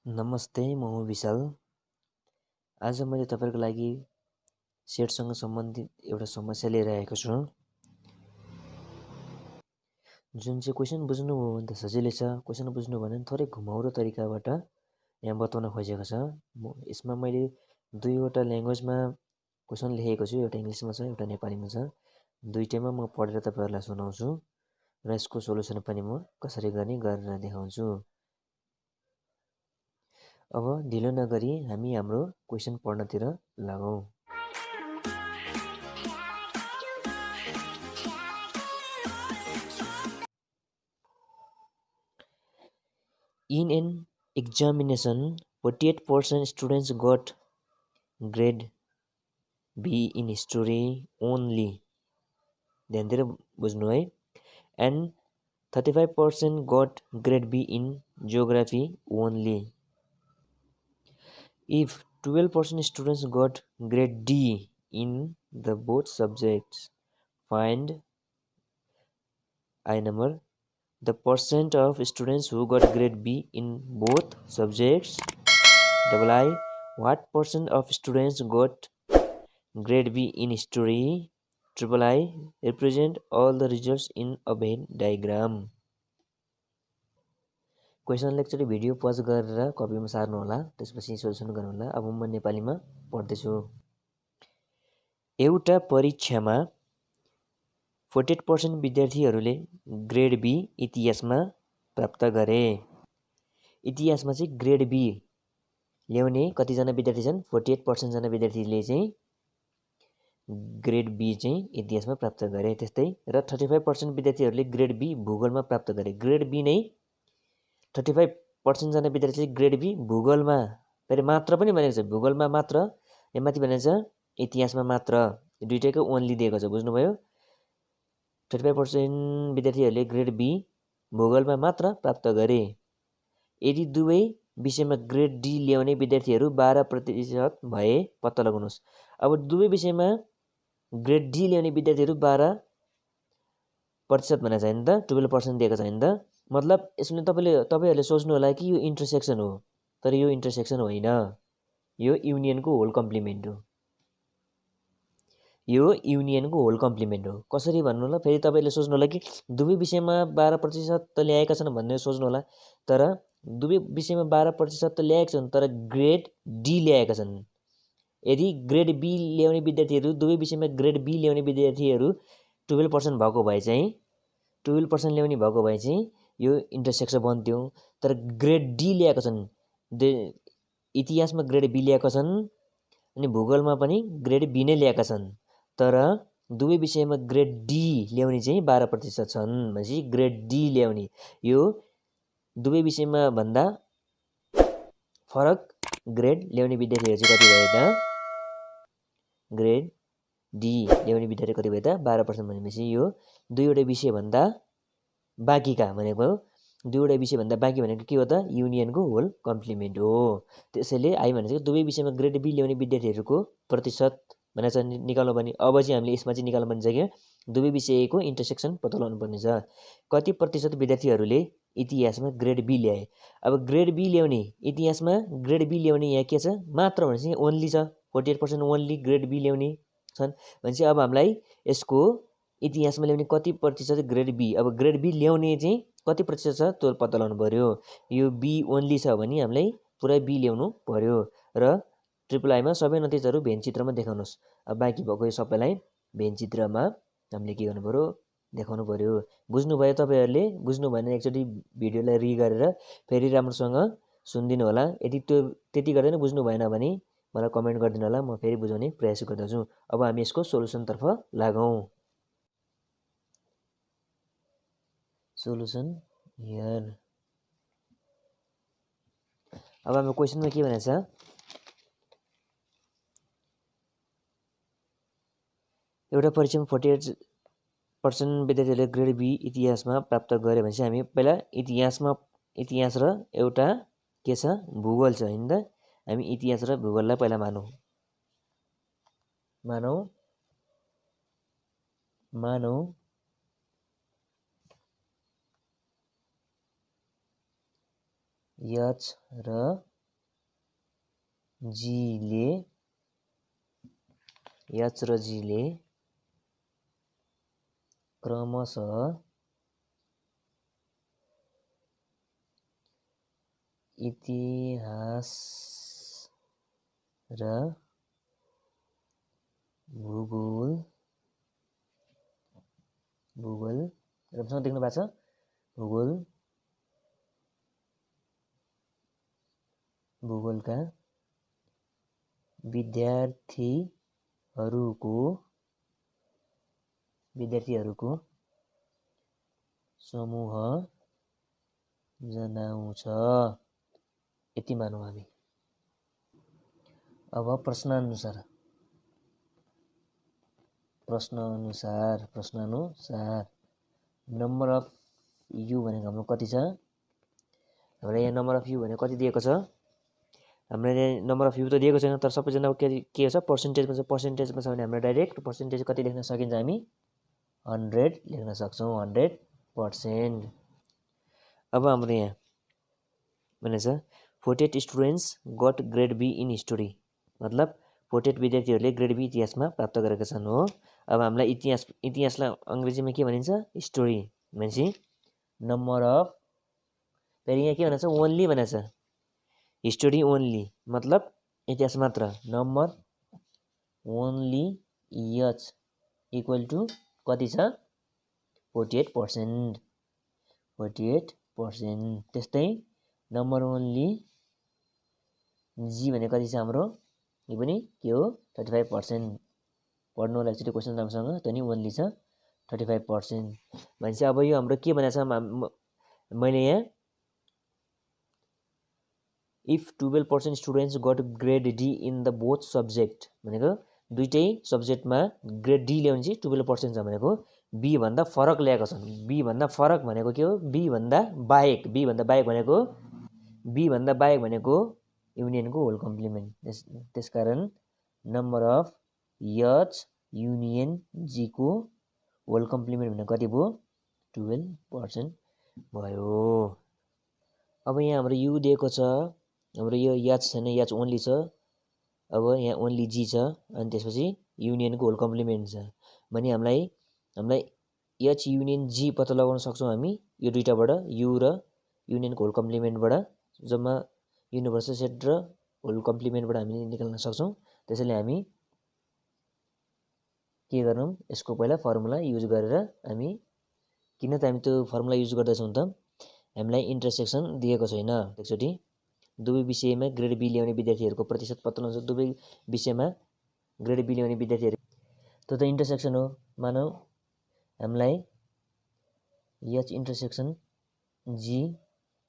नमस्ते, म हुँ विशाल। आज मैले तपाईँको लागि सेटसँग सम्बन्धित एउटा समस्या लिएर आएको छु। जुन चाहिँ क्वेसन बुझ्नुभयो भने त सजिलै छ, क्वेसन बुझ्नु भने थोरै घुमाउरो तरिकाबाट यहाँ बताउन खोजेको छ। यसमा मैले दुईवटा ल्याङ्ग्वेजमा क्वेसन लेखेको छु, एउटा इङ्ग्लिसमा छ, एउटा नेपालीमा छ। दुईटैमा म पढेर तपाईँहरूलाई सुनाउँछु र यसको सोलुसन पनि म कसरी गर्ने गरेर देखाउँछु। अब ढिलो नगरी हामी हाम्रो question पढ्नतिर लागौँ। In an examination, 48% students got grade B in history only. ध्यान दिएर बुझ्नु है। And 35% got grade B in geography only. If 12% students got grade D in the both subjects, find I number the percent of students who got grade B in both subjects. Double I, what percent of students got grade B in history? Triple I, represent all the results in a Venn diagram. Question एकचोटि video pause गरेर कपीमा सार्नु होला, त्यसपछि solution गर्नु होला। अब म नेपालीमा पढ्दैछु। एउटा परीक्षामा 48% विद्यार्थीहरूले ग्रेड बी इतिहासमा प्राप्त गरे। इतिहासमा चाहिँ ग्रेड बी ल्याउने कतिजना विद्यार्थी छन्? 48% जना विद्यार्थीले चाहिँ ग्रेड बी चाहिँ इतिहासमा प्राप्त गरे। त्यस्तै र 35% विद्यार्थीहरूले ग्रेड बी भूगोलमा प्राप्त गरे। ग्रेड बी नै 35% जना विद्यार्थीले ग्रेड बी भूगोलमा, फेरि मात्र पनि भनेको छ, भूगोलमा मात्र, यहाँ माथि भनेको छ इतिहासमा मात्र, दुइटैको ओन्ली दिएको छ, बुझ्नुभयो? 35% विद्यार्थीहरूले ग्रेड बी भूगोलमा मात्र प्राप्त गरे। यदि दुवै विषयमा ग्रेड डी ल्याउने विद्यार्थीहरू 12% भए पत्ता लगाउनुहोस्। अब दुवै विषयमा ग्रेड डी ल्याउने विद्यार्थीहरू 12% भनेको छ नि त, 12% दिएको छ नि त। मतलब यसमा तपाईँहरूले सोच्नु होला कि यो इन्टरसेक्सन हो, तर यो इन्टरसेक्सन होइन, यो युनियनको होल कम्प्लिमेन्ट हो। यो युनियनको होल कम्प्लिमेन्ट हो। कसरी भन्नु होला? फेरि तपाईँले सोच्नु होला कि दुवै विषयमा 12% त ल्याएका छन् भन्ने सोच्नु होला, तर दुवै विषयमा 12% त ल्याएका छन्, तर ग्रेड डी ल्याएका छन्। यदि ग्रेड बी ल्याउने विद्यार्थीहरू, दुवै विषयमा ग्रेड बी ल्याउने विद्यार्थीहरू 12% भएको भए चाहिँ, 12% ल्याउने भएको भए चाहिँ यो इन्टरसेक्सन बन्थ्यो। तर ग्रेड डी ल्याएका छन्, इतिहासमा ग्रेड बी ल्याएका छन् अनि भूगोलमा पनि ग्रेड बी नै ल्याएका छन्, तर दुवै विषयमा ग्रेड डी ल्याउने चाहिँ 12% छन्। भनेपछि ग्रेड डी ल्याउने, यो दुवै विषयमा भन्दा फरक ग्रेड ल्याउने विद्यार्थीहरू चाहिँ कति भए त? ग्रेड डी ल्याउने विद्यार्थी कति भए त? 12% भनेपछि यो दुईवटा विषयभन्दा बाँकीका भनेको, दुईवटा विषयभन्दा बाँकी भनेको के हो त? युनियनको होल कम्प्लिमेन्ट हो। त्यसैले आई भनेको दुवै विषयमा ग्रेड बी ल्याउने विद्यार्थीहरूको प्रतिशत भनेको छ निकाल्नु पर्ने। अब चाहिँ हामीले यसमा चाहिँ निकाल्नु पर्ने छ क्या, दुवै विषयको इन्टरसेक्सन पत्ता लगाउनु पर्ने छ। कति प्रतिशत विद्यार्थीहरूले इतिहासमा ग्रेड बी ल्याए? अब ग्रेड बी ल्याउने, इतिहासमा ग्रेड बी ल्याउने यहाँ के छ? मात्र भनेपछि ओन्ली छ, 48% ओन्ली ग्रेड बी ल्याउने छन्। भनेपछि अब हामीलाई यसको इतिहासमा ल्याउने कति प्रतिशत ग्रेड बी, अब ग्रेड बी ल्याउने चाहिँ कति प्रतिशत छ त्यो पत्ता लगाउनु पर्यो। यो बी ओन्ली छ भने हामीलाई पुरै बी ल्याउनु पर्यो। र ट्रिपल आईमा सबै नतिजाहरू भेन चित्रमा देखाउनुहोस्। अब बाँकी भएको यो सबैलाई भेन चित्रमा हामीले के गर्नु पर्यो? देखाउनु पर्यो। बुझ्नुभयो तपाईँहरूले? बुझ्नु भएन एकचोटि भिडियोलाई रि गरेर फेरि राम्रोसँग सुनिदिनु होला। यदि त्यति गर्दै नै बुझ्नु भएन भने मलाई कमेन्ट गरिदिनु होला, म फेरि बुझाउने प्रयास गर्दछु। अब हामी यसको सोलुसनतर्फ लागौँ। Solution here. अब हाम्रो क्वेसनमा के भनेको छ? एउटा परीक्षामा 48% विद्यार्थीहरूले ग्रेड बी इतिहासमा प्राप्त गरे भनेपछि हामी पहिला इतिहास र एउटा के छ? भूगोल छ होइन त। हामी इतिहास र भूगोललाई पहिला मानौँ यच र जीले एच र जीले क्रमशः इतिहास र भूगोल राम्रोसँग देख्नु भएको छ भूगोलका विद्यार्थीहरूको समूह जनाउँछ। यति मानौँ हामी। अब प्रश्नानुसार नम्बर अफ यु भनेको हाम्रो कति छ? हामीलाई यहाँ नम्बर अफ यु भनेको कति दिएको छ? हामीलाई यहाँ नम्बर अफ यु त दिएको छैन, तर सबैजना के छ पर्सेन्टेजमा छ। पर्सेन्टेजमा छ भने हाम्रो डाइरेक्ट पर्सेन्टेज कति लेख्न सकिन्छ? हामी 100 लेख्न सक्छौँ, 100%। अब हाम्रो यहाँ भनेको छ 48 students got grade B in history, मतलब 48 विद्यार्थीहरूले ग्रेड बी इतिहासमा प्राप्त गरेका छन् हो। अब हामीलाई इतिहासलाई अङ्ग्रेजीमा के भनिन्छ? हिस्टोरी भनेपछि नम्बर अफ, फेरि यहाँ के भनेको छ? ओन्ली भनेको छ। हिस्टोरी ओन्ली मतलब इतिहास मात्र। Number only H equal to कति छ? 48%। त्यस्तै नम्बर ओन्ली जी भने कति छ हाम्रो? यो पनि के हो? 35%। पढ्नु होला एकचोटि क्वेसन राम्रोसँग, त्यो नि ओन्ली छ 35%। भनेपछि अब यो हाम्रो के भनेको छ? मैले यहाँ if 12% students got grade D in the both subject भनेको दुईटै सब्जेक्टमा ग्रेड डी ल्याउने चाहिँ 12% छ भनेको बी भन्दा फरक ल्याएको छन्। बी भन्दा फरक भनेको के हो? बी भन्दा बाहेक भनेको युनियनको होल कम्प्लिमेन्ट। त्यसकारण number of H union G को होल कम्प्लिमेन्ट भनेको कति भयो? 12% भयो। अब यहाँ हाम्रो यु दिएको छ, हाम्रो यो एच छैन, एच ओन्ली छ। अब यहाँ ओन्ली जी छ, अनि त्यसपछि युनियनको होल कम्प्लिमेन्ट छ भने हामीलाई एच युनियन जी पत्ता लगाउन सक्छौँ हामी यो दुईटाबाट, यु र युनियनको होल कम्प्लिमेन्टबाट। जम्मा युनिभर्सल सेट र होल कम्प्लिमेन्टबाट हामी निकाल्न सक्छौँ। त्यसैले हामी के गर्छौँ? यसको पहिला फर्मुला युज गरेर हामी, किन त हामी त्यो फर्मुला युज गर्दैछौँ त? हामीलाई इन्टरसेक्सन दिएको छैन। एकचोटि दुवै विषयमा ग्रेड बी ल्याउने विद्यार्थीहरूको प्रतिशत पत्ता लगाउँछ। दुवै विषयमा ग्रेड बी ल्याउने विद्यार्थीहरू, त्यो त इन्टरसेक्सन हो। मानौ हामीलाई एच इन्टरसेक्सन जी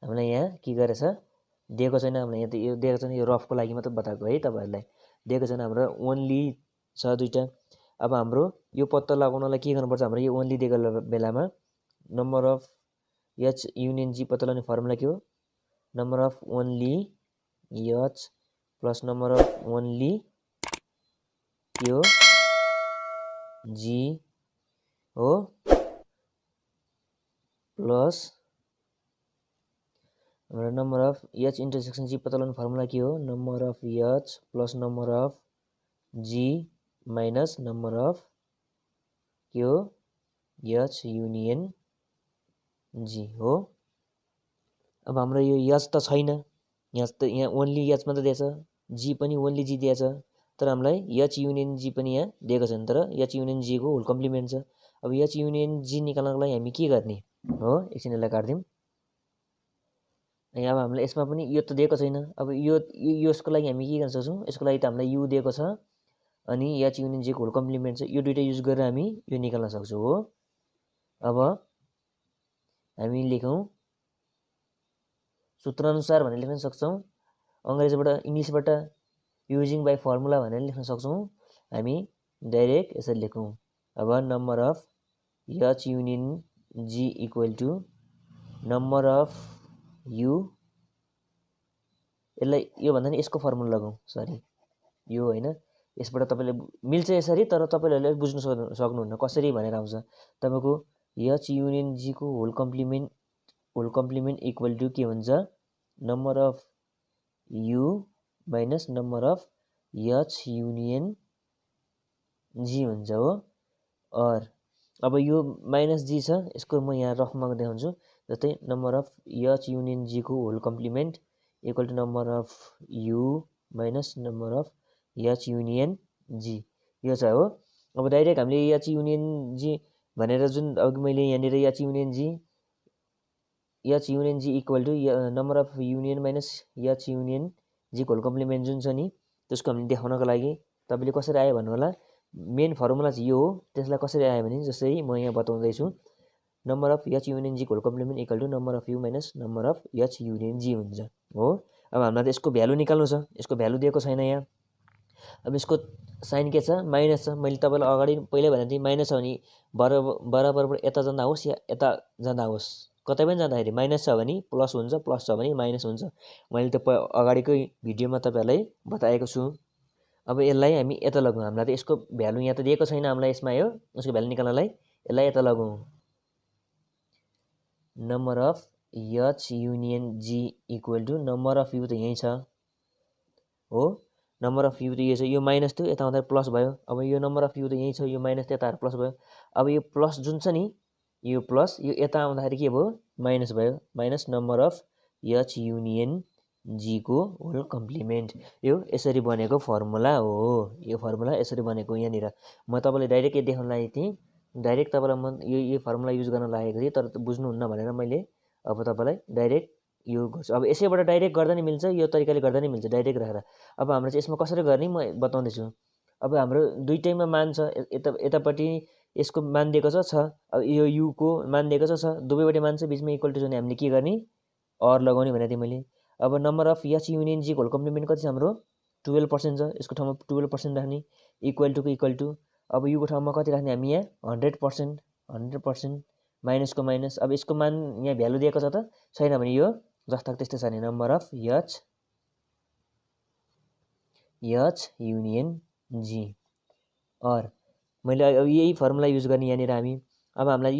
हामीलाई यहाँ के गरेछ? दिएको छैन। हामीलाई यहाँ त यो दिएको छैन, यो रफको लागि मात्र बताएको है तपाईँहरूलाई। दिएको छैन, हाम्रो ओन्ली छ दुईवटा। अब हाम्रो यो पत्ता लगाउनलाई के गर्नुपर्छ? हाम्रो यो ओन्ली दिएको बेलामा number of H union G पत्ता लगाउने फर्मुला के हो? Number of only H plus number of only के हो? जी हो, प्लस हाम्रो number of H intersection G पत्ता लगाउने फर्मुला के हो? Number of H plus number of G minus number of के हो? एच युनियन जी हो। अब हाम्रो यो एच त छैन, यहाँ ओन्ली एच मात्र दिएछ, जी पनि ओन्ली जी दिएछ, तर हामीलाई एच युनियन जी पनि यहाँ दिएको छैन, तर एच युनियन जी को होल कम्प्लिमेन्ट छ। अब एच युनियन जी निकाल्नको लागि हामी के गर्ने हो? एकछिन यसलाई काट्दिउँ। अब हामीलाई यसमा पनि यो त दिएको छैन। अब यसको लागि हामी के गर्न सक्छौँ? यसको लागि त हामीलाई यु दिएको छ अनि एच युनियन जी को होल कम्प्लिमेन्ट छ। यो दुइटा युज गरेर हामी यो निकाल्न सक्छौँ हो। अब हामी लेखौँ सूत्रानुसार भनेर लेख्न सक्छौँ, अङ्ग्रेजीबाट इङ्ग्लिसबाट युजिङ बाई फर्मुला भनेर लेख्न सक्छौँ। हामी डाइरेक्ट यसरी लेखौँ। अब number of H union G equal to number of U, यसलाई योभन्दा नि यसको फर्मुला लगाउँ, सरी यो होइन, यसबाट तपाईँले मिल्छ यसरी, तर तपाईँहरूले बुझ्नु सक्नुहुन्न कसरी भनेर आउँछ। तपाईँको एच युनियन जी को होल कम्प्लिमेन्ट इक्वल टु के हुन्छ? Number of U minus number of H union G हुन्छ हो। और अब यो माइनस जी छ, यसको म यहाँ रफमा देखाउँछु। जस्तै number of H union G को whole complement equal to number of U minus number of H union G, यो छ हो। अब डाइरेक्ट हामीले एच युनियन जी भनेर जुन अघि मैले यहाँनिर H union G equal to number of union minus H union G whole complement जुन छ नि, त्यसको हामीले देखाउनको लागि तपाईँले कसरी आयो भन्नु होला। मेन फर्मुला चाहिँ यो हो। त्यसलाई कसरी आयो भने जस्तै म यहाँ बताउँदैछु, number of H union G whole complement equal to number of U minus number of H union G हुन्छ हो। अब हामीलाई त यसको भ्यालु निकाल्नु छ, यसको भ्यालु दिएको छैन यहाँ। अब यसको साइन के छ, माइनस छ। मैले तपाईँलाई अगाडि पहिल्यै भनेको थिएँ माइनस छ भने बराबरबाट यता जाँदा होस् या यता जाँदा होस्, कतै पनि जाँदाखेरि माइनस छ भने प्लस हुन्छ, प्लस छ भने माइनस हुन्छ। मैले त अगाडिकै भिडियोमा तपाईँहरूलाई बताएको छु। अब यसलाई हामी यता लगाउँ, हामीलाई त यसको भ्यालु यहाँ त दिएको छैन हामीलाई यसमा यो, यसको भ्यालु निकाल्नलाई यसलाई यता लगाउँ। Number of H union G equal to number of U त यहीँ छ हो। नम्बर अफ यु त यो छ, यो माइनस थियो यता आउँदा प्लस भयो। अब यो नम्बर अफ यु त यहीँ छ, यो माइनस त्यता प्लस भयो। अब यो प्लस जुन छ नि, यो प्लस यो यता आउँदाखेरि के भयो, माइनस भयो। Minus number of H union G को होल कम्प्लिमेन्ट। यो यसरी बनेको फर्मुला हो। यो फर्मुला यसरी बनेको। यहाँनिर म तपाईँलाई डाइरेक्ट देखाउन लागेको थिएँ, डाइरेक्ट तपाईँलाई म यो फर्मुला युज गर्न लागेको थिएँ, तर बुझ्नुहुन्न भनेर मैले अब तपाईँलाई डाइरेक्ट यो गर्छु। अब यसैबाट डाइरेक्ट गर्दा नि मिल्छ, यो तरिकाले गर्दा नि मिल्छ डाइरेक्ट राखेर। अब हाम्रो चाहिँ यसमा कसरी गर्ने म बताउँदैछु। अब हाम्रो दुइटैमा मान छ, यतापट्टि यसको मान दिएको छ, अब यो युको मान दिएको छ, दुवैपट्टि मान छ, बिचमा इक्वल टु छ भने हामीले के गर्ने, अर लगाउने भनेको थिएँ मैले। अब number of H union G whole complement कति छ हाम्रो 12% छ, यसको ठाउँमा 12% राख्ने, इक्वल टु अब युको ठाउँमा कति राख्ने हामी यहाँ 100% माइनसको माइनस। अब यसको मान यहाँ भ्यालु दिएको छ त छैन भने यो जस्ताको त्यस्तै छ भने नम्बर अफ एच युनियन जी। और मैले अब यही फर्मुला युज गर्ने यहाँनिर हामी। अब हामीलाई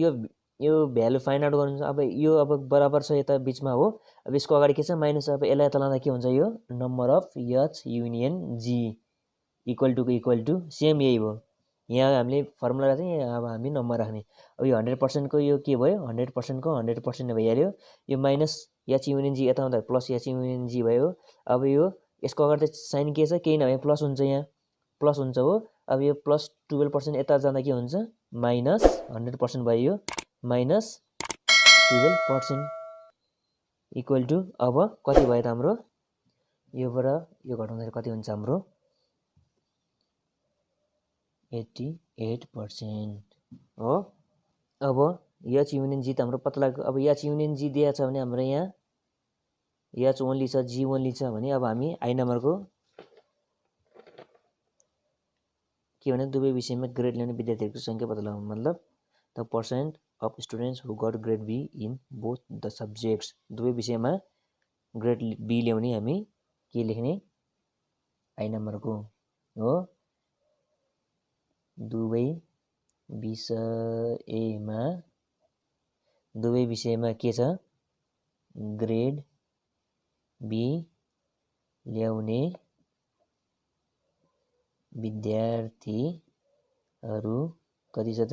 यो भ्यालु फाइन्ड आउट गर्नु छ। अब यो अब बराबर छ यता बिचमा हो, अब यसको अगाडि के छ माइनस। अब यसलाई यता लाँदा के हुन्छ, यो number of H union G equal to same यही भयो। यहाँ हामीले फर्मुला राख्ने, यहाँ अब हामी नम्बर राख्ने। अब यो 100%को यो के भयो, 100%को 100% भइहाल्यो। यो माइनस एच युनियन जी यता आउँदा प्लस एच युनियन जी भयो। अब यो यसको अगाडि चाहिँ साइन के छ, केही नभए प्लस हुन्छ, यहाँ प्लस हुन्छ हो। अब यो प्लस 12% यता जाँदा के हुन्छ, माइनस 100% भयो, यो माइनस 12% इक्वल टु अब कति भयो त हाम्रो, योबाट यो घटाउँदाखेरि कति हुन्छ हाम्रो 88% हो। अब एच युनियन जी त हाम्रो पत्ता लाग्यो। अब एच युनियन जी दिएको छ भने हाम्रो यहाँ एच ओन्ली छ, जी ओन्ली छ भने अब हामी आई नम्बरको के भने दुवै विषयमा ग्रेड ल्याउने विद्यार्थीहरूको सङ्ख्या पत्ता लगाउनु, मतलब the percent of students who got grade B in both the subjects. दुवै विषयमा ग्रेड बी ल्याउने हामी के लेख्ने, आई नम्बरको हो। दुवै विषयमा के छ, ग्रेड बी ल्याउने विद्यार्थीहरू कति छ त,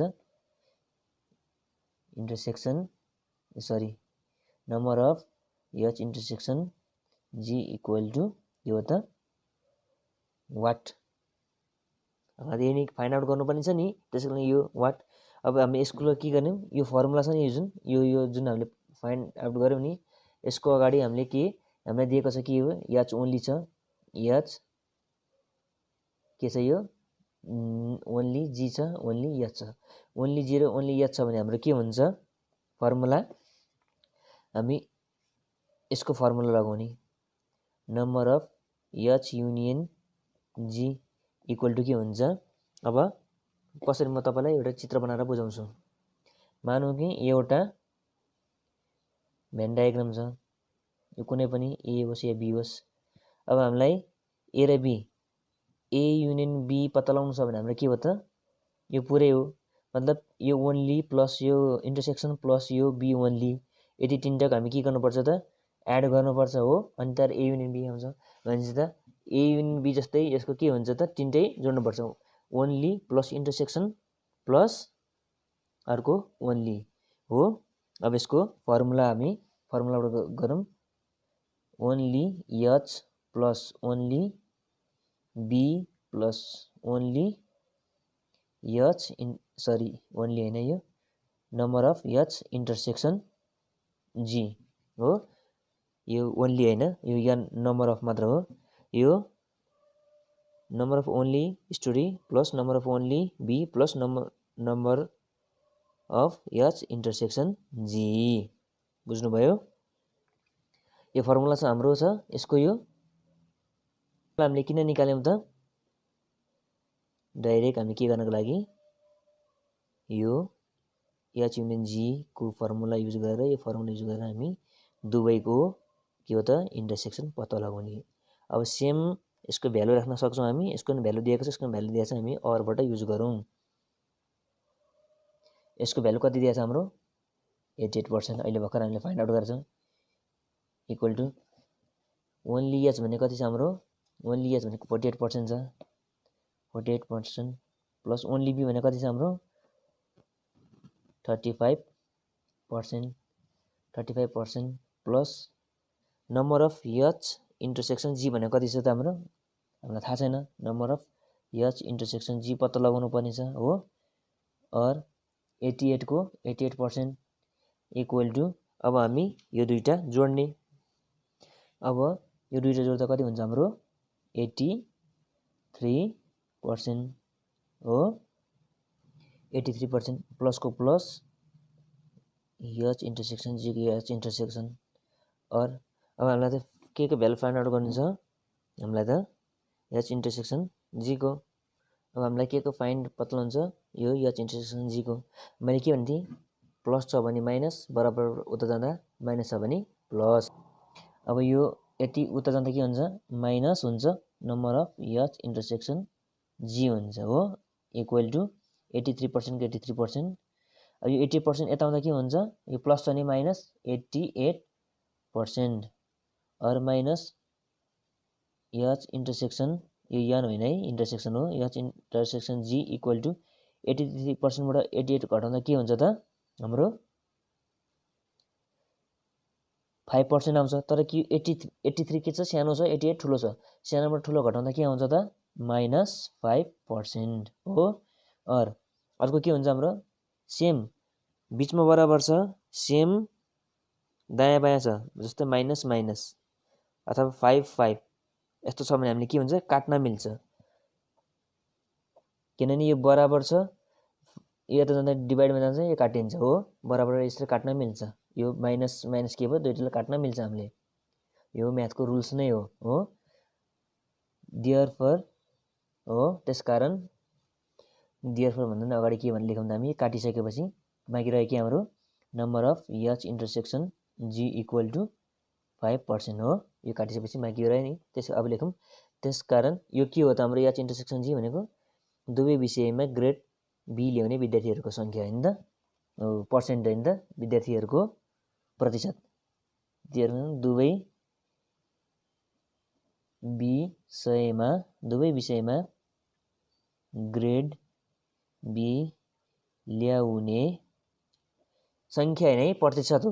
number of H intersection G equal to यो त वाट। अब यही फाइन्ड आउट गर्नुपर्ने छ नि, त्यसै कारण यो वाट। अब हामी यसको के गर्ने, यो फर्मुला छ नि, यो जुन हामीले फाइन्ड आउट गऱ्यौँ नि, यसको अगाडि हामीले के हामीलाई दिएको छ, के हो एच ओन्ली छ, एच के छ, यो ओन्ली जी छ, ओन्ली एच छ। ओन्ली जी र ओन्ली एच छ भने हाम्रो के हुन्छ फर्मुला, हामी यसको फर्मुला लगाउने, number of H union G equal to के हुन्छ। अब कसरी म तपाईँलाई एउटा चित्र बनाएर बुझाउँछु। मानौँ कि एउटा भेन डायग्राम छ, यो कुनै पनि ए होस् या बी होस्। अब हामीलाई ए र बी, ए युनियन बी पत्ता लगाउनु छ भने हाम्रो के हो त, यो पुरै हो, मतलब यो ओन्ली प्लस यो इन्टरसेक्सन प्लस यो बी ओन्ली, यति तिनटाको हामी के गर्नुपर्छ त एड गर्नुपर्छ हो, अनि त्यहाँबाट ए युनियन बी आउँछ। भनेपछि त ए युनियन बी जस्तै यसको के हुन्छ त तिनटै जोड्नुपर्छ ओन्ली प्लस इन्टरसेक्सन प्लस अर्को ओन्ली हो। अब यसको फर्मुला हामी फर्मुलाबाट गरौँ only H plus only B plus only H only होइन यो number of H intersection G हो। यो ओन्ली होइन यो यहाँ नम्बर अफ मात्र हो। यो number of only story plus number of only B plus number of H intersection G. बुझ्नुभयो? यो फर्मुला छ हाम्रो छ यसको यो हामीले किन निकाल्यौँ त डाइरेक्ट हामी के गर्नको लागि यो एच युनियन जी को फर्मुला युज गरेर यो फर्मुला युज गरेर हामी दुवैको के हो त इन्टरसेक्सन पत्ता लगाउने। अब सेम यसको भ्यालु राख्न सक्छौँ हामी यसको पनि भ्यालु दिएको छ यसको पनि भ्यालु दिएको छ हामी अरबाट युज गरौँ। यसको भ्यालु कति दिएको छ हाम्रो 88% अहिले भर्खर हामीले फाइन्ड आउट गरेछौँ इक्वल टु ओन्ली एच भने कति छ हाम्रो ओन्ली एच भनेको 48% छ 48% प्लस ओन्ली बी भने कति छ हाम्रो 35% plus number of H intersection G भने कति छ त हाम्रो हामीलाई थाहा छैन number of H intersection G पत्ता लगाउनु पर्ने छ हो। और 88 को 88% इक्वल टु अब हामी यो दुईटा जोड्ने। अब यो दुईटा जोड्दा कति हुन्छ हाम्रो 83% हो 83% प्लस को प्लस एच इन्टरसेक्सन जी को एच इन्टरसेक्सन। और अब हामीलाई त के को भ्यालु फाइन्ड आउट गर्नु छ हामीलाई त एच इन्टरसेक्सन जी को। अब हामीलाई के को फाइन्ड पत्ता हुन्छ यो एच इन्टरसेक्सन जी को। मैले के भन्थे प्लस छ भने माइनस बराबर उता जाँदा माइनस छ भने प्लस। अब यो 80 उता जाँदा के हुन्छ माइनस हुन्छ नम्बर अफ एच इन्टरसेक्सन जी हुन्छ हो इक्वल टु 83% को 83%। अब यो 80% यता आउँदा के हुन्छ यो प्लस छ भने माइनस 88% और माइनस एच इन्टरसेक्सन यो यान होइन है इन्टरसेक्सन हो H intersection G equal to 83% बाट 88 घटाउँदा के हुन्छ त हाम्रो 5% आउँछ। तर कि 83 के छ सानो छ 88 ठुलो छ सानोबाट ठुलो घटाउँदा के आउँछ त -5% हो। और अर्को के हुन्छ हाम्रो सेम बीचमा बराबर छ सेम दायाँ बायाँ छ जस्तै माइनस माइनस अथवा 5 यस्तो छ भने हामीले के हुन्छ काट्न मिल्छ किनभने यो बराबर छ यो त जाँदा डिभाइडमा जान्छ यो काटिन्छ हो बराबर यसरी काट्न मिल्छ। यो माइनस माइनस के भयो दुईटाले काट्न मिल्छ हामीले यो म्याथको रुल्स नै हो देयरफोर हो। त्यसकारण देयरफोर भन्दा अगाडि के भन्ने लेखौँ त हामी काटिसकेपछि बाँकी रह्यो के हाम्रो number of H intersection G equal to 5% हो। यो काटिसकेपछि बाँकी रह्यो नि त्यस अब लेखौँ त्यसकारण यो के हो त हाम्रो एच इन्टरसेक्सन जी भनेको दुवै विषयमा ग्रेड बी ल्याउने विद्यार्थीहरूको सङ्ख्या होइन त पर्सेन्ट होइन त विद्यार्थीहरूको प्रतिशत दुवै विषयमा ग्रेड बी ल्याउने सङ्ख्या होइन है प्रतिशत हो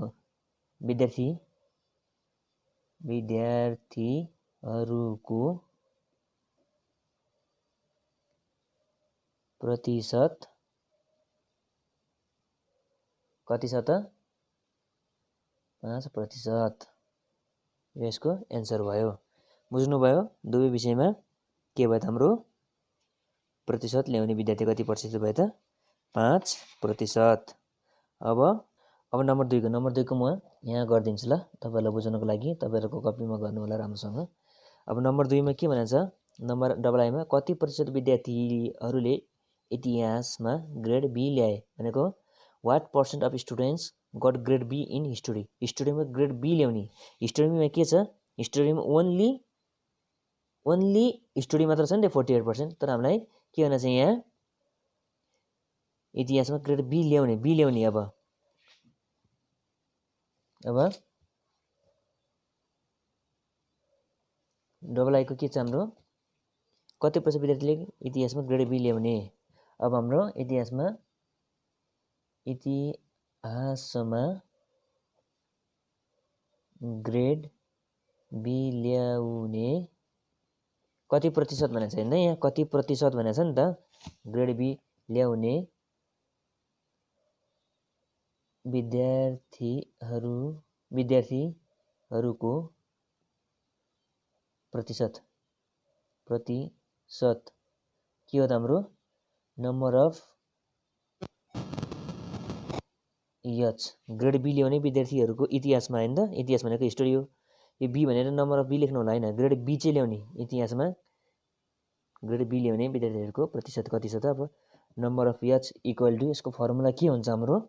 विद्यार्थीहरूको प्रतिशत कति छ त 5% यसको एन्सर भयो। बुझ्नुभयो दुवै विषयमा के भयो त हाम्रो प्रतिशत ल्याउने विद्यार्थी कति प्रतिशत भयो त 5%। अब नम्बर 2 को म यहाँ गरिदिन्छु ल तपाईँहरूलाई बुझ्नको लागि तपाईँहरूको कपीमा गर्नु होला राम्रोसँग। अब नम्बर 2 मा के भनेको छ नम्बर डबल आईमा कति प्रतिशत विद्यार्थीहरूले इतिहासमा ग्रेड बी ल्याए भनेको what percent of students got grade B in history. हिस्टोरीमा ग्रेड बी ल्याउने हिस्टोरीमा के छ हिस्टोरीमा ओन्ली हिस्टोरी मात्र छ नि त 48%। तर हामीलाई के भन्न चाहिँ यहाँ इतिहासमा ग्रेड बी ल्याउने अब डबल आईको के छ हाम्रो कति प्रतिशत विद्यार्थीले इतिहासमा ग्रेड बी ल्याउने। अब हाम्रो इतिहासमा ग्रेड बी ल्याउने कति प्रतिशत भनेको छ होइन, यहाँ कति प्रतिशत भनेको छ नि त। ग्रेड बी ल्याउने विद्यार्थीहरूको प्रतिशत के हो त हाम्रो number of years. Grade B ल्याउने विद्यार्थीहरूको इतिहासमा होइन त, इतिहास भनेको हिस्ट्री हो। यो बी भनेर नम्बर अफ बी लेख्नु होला होइन, ग्रेड बी चाहिँ ल्याउने इतिहासमा ग्रेड बी ल्याउने विद्यार्थीहरूको प्रतिशत कति छ त। अब number of years equal to यसको फर्मुला के हुन्छ हाम्रो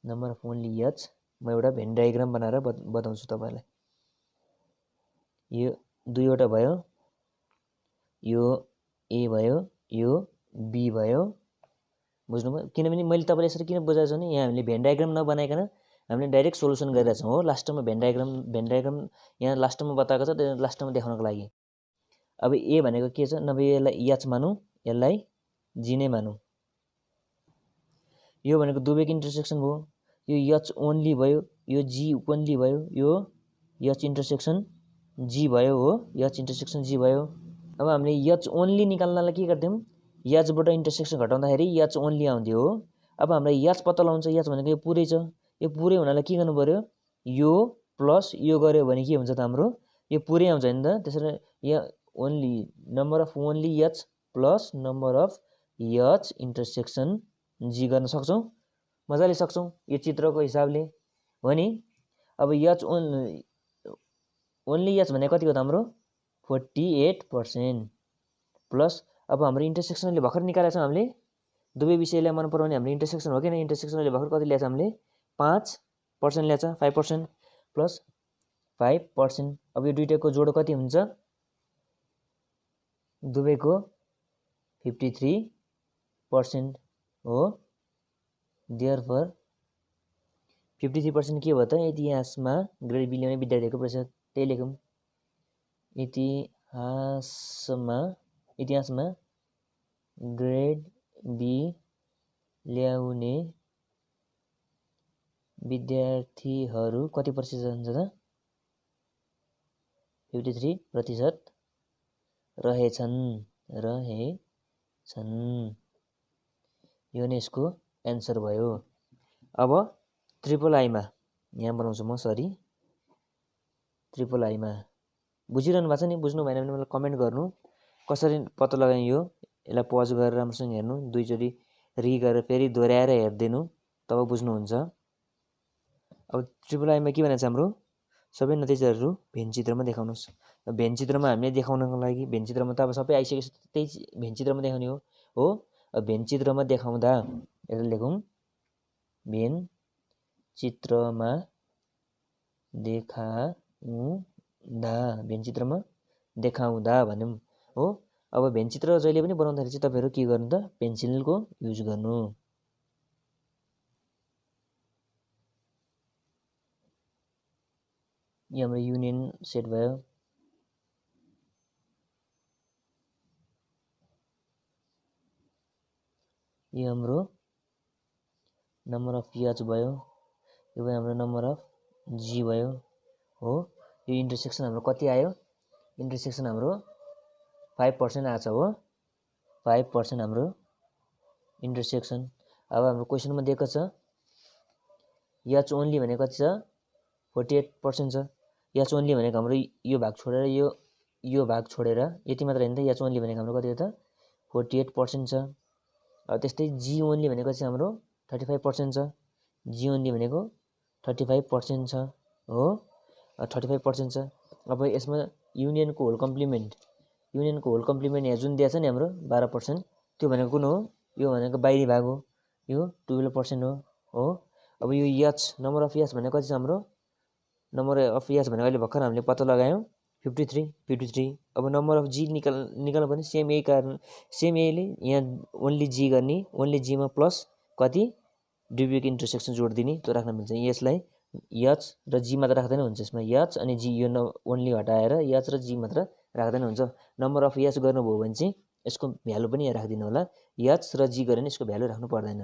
नम्बर अफ ओन्ली इयर्स। म एउटा भेन डायग्राम बनाएर बताउँछु तपाईँलाई। यो दुईवटा भयो, यो ए भयो, यो बी भयो, बुझ्नुभयो। किनभने मैले तपाईँलाई यसरी किन बुझाएको छु भने यहाँ हामीले भेन डायग्राम नबनाइकन हामीले डाइरेक्ट सोल्युसन गरिरहेछौँ हो। लास्टमा भेन डायग्राम यहाँ लास्टमा बताएको छ, त्यो लास्टमा देखाउनको लागि। अब ए भनेको के छ, नभए यसलाई एच मानौँ, यसलाई जी नै मानौँ। यो भनेको दुवैको इन्टरसेक्सन भयो, यो एच ओन्ली भयो, यो जी ओन्ली भयो, यो एच इन्टरसेक्सन जी भयो हो, एच इन्टरसेक्सन जी भयो। अब हामीले एच ओन्ली निकाल्नलाई के गर्थ्यौँ, एचबाट इन्टरसेक्सन घटाउँदाखेरि एच ओन्ली आउँथ्यो हो। अब हामीलाई एच पत्ता लगाउँछ, एच भनेको यो पुरै छ, यो पुरै हुनालाई के गर्नु पर्यो, यो प्लस यो गऱ्यो भने के हुन्छ त हाम्रो यो पुरै आउँछ नि त। त्यसरी यहाँ only number of only H plus number of H intersection G गर्न सक्छौँ, मजाले सक्छौँ यो चित्रको हिसाबले हो नि। अब एच ओन्ली एच भने कति हो त हाम्रो 48% प्लस अब हाम्रो इन्टरसेक्सनले भर्खर निकालेको छौँ हामीले, दुवै विषयलाई मन पराउने हाम्रो इन्टरसेक्सन हो कि न। इन्टरसेक्सनले भर्खर कति ल्याएको छ हामीले 5% ल्याएको छ, 5% प्लस 5%। अब यो दुइटाको जोड कति हुन्छ, दुवैको 53% हो। देयरफोर 53% के भयो त इतिहासमा ग्रेड बी ल्याउने विद्यार्थीहरूको प्रतिशत। त्यही लेखौँ, इतिहासमा ग्रेड बी ल्याउने विद्यार्थीहरू कति प्रतिशत हुन्छ त 53% रहेछन्। यो नै यसको एन्सर भयो। अब ट्रिपल आईमा यहाँ बनाउँछु म, सरी ट्रिपल आईमा बुझिरहनु भएको छ नि, बुझ्नु भएन भने मलाई कमेन्ट गर्नु कसरी पत्ता लगाएँ। यो यसलाई पज गरेर राम्रोसँग हेर्नु, दुईचोटि रि गरेर फेरि दोहोऱ्याएर हेरिदिनु, तब बुझ्नुहुन्छ। अब ट्रिपल आईमा के भनेको छ हाम्रो सबै नतिजाहरू भेन चित्रमा देखाउनुहोस्। भेन चित्रमा हामीले देखाउनको लागि भेन चित्रमा त अब सबै आइसकेको छ, त्यही भेन चित्रमा देखाउने हो। अब भेन चित्रमा देखाउँदा यसलाई लेखौँ, भेन चित्रमा देखाउँदा भन्यौँ हो। अब भेन चित्र जहिले पनि बनाउँदाखेरि चाहिँ तपाईँहरू के गर्नु त, पेन्सिलको युज गर्नु। यो हाम्रो युनियन सेट भयो। यो हाम्रो नम्बर अफ एच भयो, यो भयो हाम्रो नम्बर अफ जी भयो हो। यो इन्टरसेक्सन हाम्रो कति आयो, इन्टरसेक्सन हाम्रो 5% आएको छ हो, 5% हाम्रो इन्टरसेक्सन। अब हाम्रो क्वेसनमा दिएको छ एच ओन्ली भनेको कति छ 48% छ। एच ओन्ली भनेको हाम्रो यो भाग छोडेर यो भाग छोडेर यति मात्र होइन त, एच ओन्ली भनेको हाम्रो कति हो त 48% छ। अब त्यस्तै जी ओन्ली भनेको चाहिँ हाम्रो 35% छ, जी ओन्ली भनेको 35% छ हो, 35% छ। अब यसमा युनियनको होल कम्प्लिमेन्ट यहाँ जुन दिएको छ नि हाम्रो 12%, त्यो भनेको कुन हो, यो भनेको बाहिरी भाग हो, यो 12% हो। अब यो एच नम्बर अफ एच भनेको कति छ हाम्रो, नम्बर अफ एच भनेको अहिले भर्खर हामीले पत्ता लगायौँ 53। अब नम्बर अफ जी निकाल्नु पनि सेम यही कारण, सेम यहीले यहाँ ओन्ली जी गर्ने, ओन्ली जीमा प्लस कति डुप्लिकेट इन्टरसेक्सन जोडिदिने त्यो राख्न मिल्छ। यसलाई एच र जी मात्र राख्दैन हुन्छ यसमा, एच अनि जी यो ओन्ली हटाएर एच र जी मात्र राख्दैन हुन्छ। नम्बर अफ एच गर्नुभयो भने चाहिँ यसको भ्यालु पनि यहाँ राखिदिनु होला, एच र जी गऱ्यो भने यसको भ्यालु राख्नु पर्दैन।